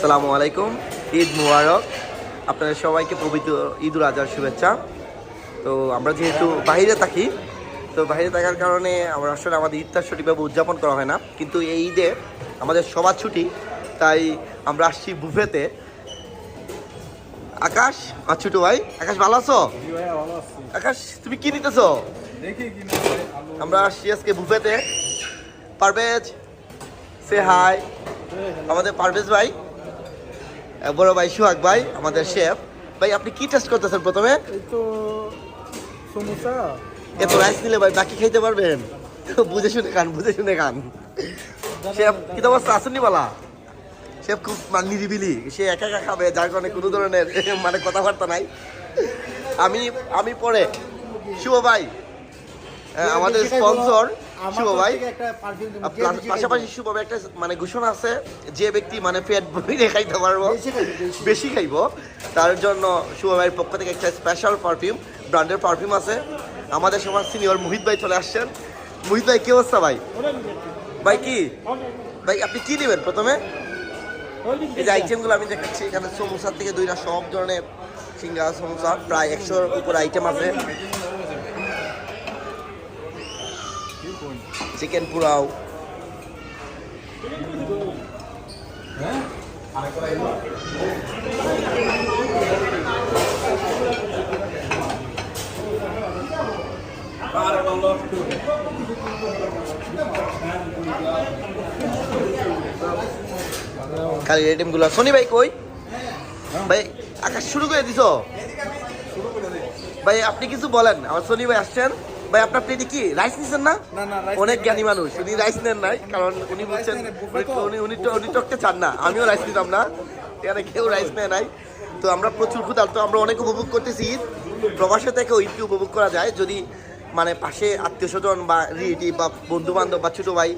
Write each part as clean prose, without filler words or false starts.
আসসালামু আলাইকুম, ঈদ মুবারক। আপনাদের সবাইকে পবিত্র ঈদ উল আজহার শুভেচ্ছা। তো আমরা যেহেতু বাইরে থাকি, তো বাইরে থাকার কারণে আমরা আসলে আমাদের ঈদটা সঠিকভাবে উদযাপন করা হয় না, কিন্তু এই ঈদে আমাদের সবার ছুটি, তাই আমরা আসছি বুফেতে। আকাশ আর ছোট ভাই, আকাশ ভালো আছো? আকাশ তুমি কি নিতেছো? আমরা আসছি আজকে বুফেতে। পারভেজ সে হাই, আমাদের পারভেজ ভাই, বড় ভাই সুহাগ ভাই, আমাদের শেফ ভাই। আপনি কি টেস্ট করতেছেন প্রথমে? এই তো সমোসা। এত রাইস নিলে ভাই বাকি খাইতে পারবেন? বুঝে শুনে খান, বুঝে শুনে খান। শেফ কি অবস্থা, আসেননি বলা? শেফ খুব নিরিবিলি, সে একা একা খাবে, যার কারণে কোনো ধরনের মানে কথাবার্তা নাই। আমি পরে শুভ ভাই, আমাদের স্পন্সর শুভ ভাই, পাশাপাশি শুভ ভাই একটা মানে ঘোষণা আছে, যে ব্যক্তি মানে পেট ভরে খাইতে পারবো, বেশি খাইবো, তার জন্য শুভ ভাইয়ের পক্ষ থেকে একটা স্পেশাল পারফিউম, ব্র্যান্ডের পারফিউম আছে। আমাদের সবার সিনিয়র মোহিত ভাই চলে আসছেন। মোহিত ভাই কি অবস্থা ভাই? ভাই কি ভাই আপনি কি নেবেন প্রথমে? এই যে আইটেমগুলো আমি দেখাচ্ছি, এখানে সমোসার থেকে দুইটা সব ধরনের সিঙ্গারা সমোসা, প্রায় 100-র উপর আইটেম আছে। চিকেন পোলাও, খালি আইটেমগুলো। সোনি ভাই কই ভাই? আকাশ শুরু করে দিছো ভাই, আপনি কিছু বলেন। আমার সোনি ভাই আসছেন ভাই, আপনার প্লেটে কি রাইস নিচ্ছেন না? অনেক জ্ঞানী মানুষ, উনি রাইস নেন নাই, কারণ উনি বলছেন উনি টকতে চান না। আমিও রাইস নিতাম না, এখানে কেউ রাইস নেয় নাই। তো আমরা প্রচুর ক্ষুধার্ত, আমরা অনেক উপভোগ করতেছি ঈদ। প্রবাসে থেকেও ঈদকে উপভোগ করা যায় যদি মানে পাশে আত্মীয় স্বজন বা রিলেটিভ বা বন্ধু বান্ধব বা ছোটো ভাই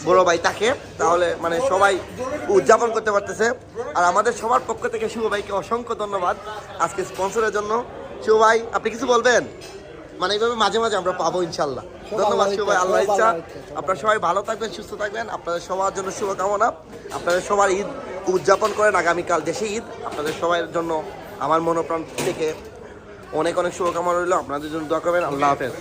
বড় ভাই থাকে, তাহলে মানে সবাই উদযাপন করতে পারতেছে। আর আমাদের সবার পক্ষ থেকে শুভ ভাইকে অসংখ্য ধন্যবাদ আজকে স্পন্সরের জন্য। শুভ ভাই আপনি কিছু বলবেন? মানে এইভাবে মাঝে মাঝে আমরা পাবো ইনশাল্লাহ। ধন্যবাদ শুভ ভাই, আল্লাহ ইচ্ছা। আপনারা সবাই ভালো থাকবেন, সুস্থ থাকবেন, আপনাদের সবার জন্য শুভকামনা। আপনাদের সবার ঈদ উদযাপন করেন, আগামীকাল দেশে ঈদ। আপনাদের সবার জন্য আমার মনোপ্রাণ থেকে অনেক অনেক শুভকামনা রইল, আপনাদের জন্য দোয়া করবেন। আল্লাহ হাফেজ।